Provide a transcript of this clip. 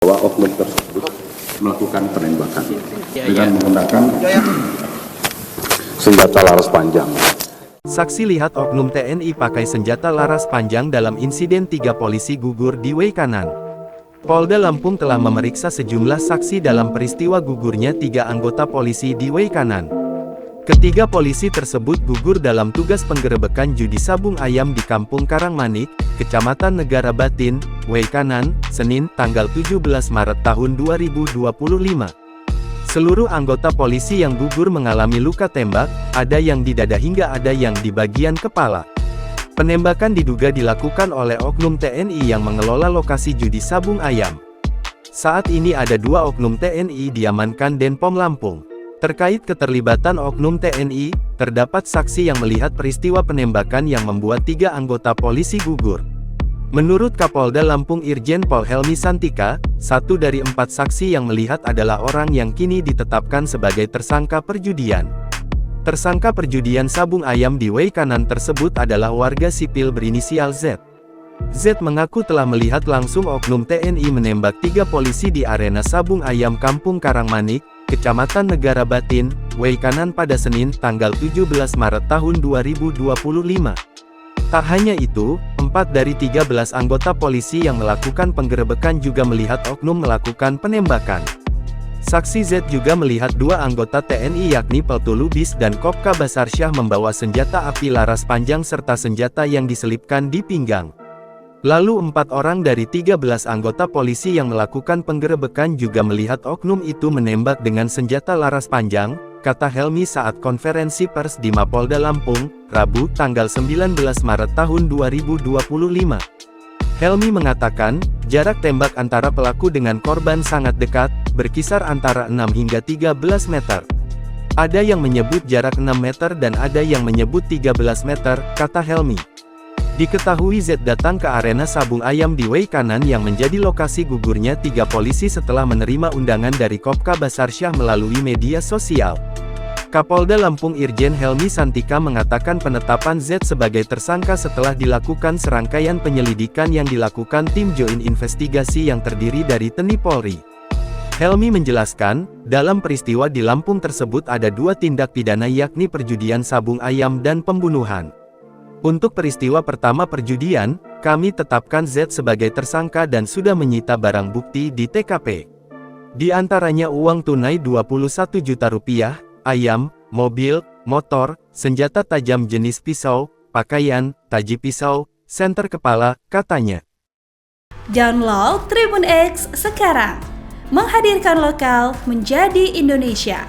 bahwa oknum tersebut melakukan penembakan dengan menggunakan senjata laras panjang. Saksi lihat oknum TNI pakai senjata laras panjang dalam insiden 3 polisi gugur di Weikanan. Polda Lampung telah memeriksa sejumlah saksi dalam peristiwa gugurnya 3 anggota polisi di Weikanan. Ketiga polisi tersebut gugur dalam tugas penggerebekan judi sabung ayam di Kampung Karangmanik, Kecamatan Negara Batin, Weikanan, Senin, tanggal 17 Maret tahun 2025. Seluruh anggota polisi yang gugur mengalami luka tembak, ada yang di dada hingga ada yang di bagian kepala. Penembakan diduga dilakukan oleh oknum TNI yang mengelola lokasi judi sabung ayam. Saat ini ada 2 oknum TNI diamankan Denpom Lampung. Terkait keterlibatan oknum TNI, terdapat saksi yang melihat peristiwa penembakan yang membuat 3 anggota polisi gugur. Menurut Kapolda Lampung Irjen Pol Helmi Santika, 1 dari 4 saksi yang melihat adalah orang yang kini ditetapkan sebagai tersangka perjudian. Tersangka perjudian sabung ayam di Weikanan tersebut adalah warga sipil berinisial Z. Z mengaku telah melihat langsung oknum TNI menembak 3 polisi di arena sabung ayam Kampung Karangmanik, Kecamatan Negara Batin, Weikanan pada Senin, tanggal 17 Maret tahun 2025. Tak hanya itu, 4 dari 13 anggota polisi yang melakukan penggerebekan juga melihat oknum melakukan penembakan. Saksi Z juga melihat 2 anggota TNI yakni Peltu Lubis dan Kopka Basarsyah membawa senjata api laras panjang serta senjata yang diselipkan di pinggang. Lalu 4 orang dari 13 anggota polisi yang melakukan penggerebekan juga melihat oknum itu menembak dengan senjata laras panjang, kata Helmi saat konferensi pers di Mapolda Lampung, Rabu, tanggal 19 Maret tahun 2025. Helmi mengatakan, jarak tembak antara pelaku dengan korban sangat dekat, berkisar antara 6 hingga 13 meter. Ada yang menyebut jarak 6 meter dan ada yang menyebut 13 meter, kata Helmi. Diketahui Z datang ke arena sabung ayam di Weikanan yang menjadi lokasi gugurnya 3 polisi setelah menerima undangan dari Kopka Basarsyah melalui media sosial. Kapolda Lampung Irjen Helmi Santika mengatakan penetapan Z sebagai tersangka setelah dilakukan serangkaian penyelidikan yang dilakukan tim Joint Investigasi yang terdiri dari TNI Polri. Helmi menjelaskan, dalam peristiwa di Lampung tersebut ada 2 tindak pidana yakni perjudian sabung ayam dan pembunuhan. Untuk peristiwa pertama perjudian, kami tetapkan Z sebagai tersangka dan sudah menyita barang bukti di TKP. Di antaranya uang tunai Rp21 juta, ayam, mobil, motor, senjata tajam jenis pisau, pakaian, taji pisau, senter kepala, katanya. Download Tribun X sekarang, menghadirkan lokal menjadi Indonesia.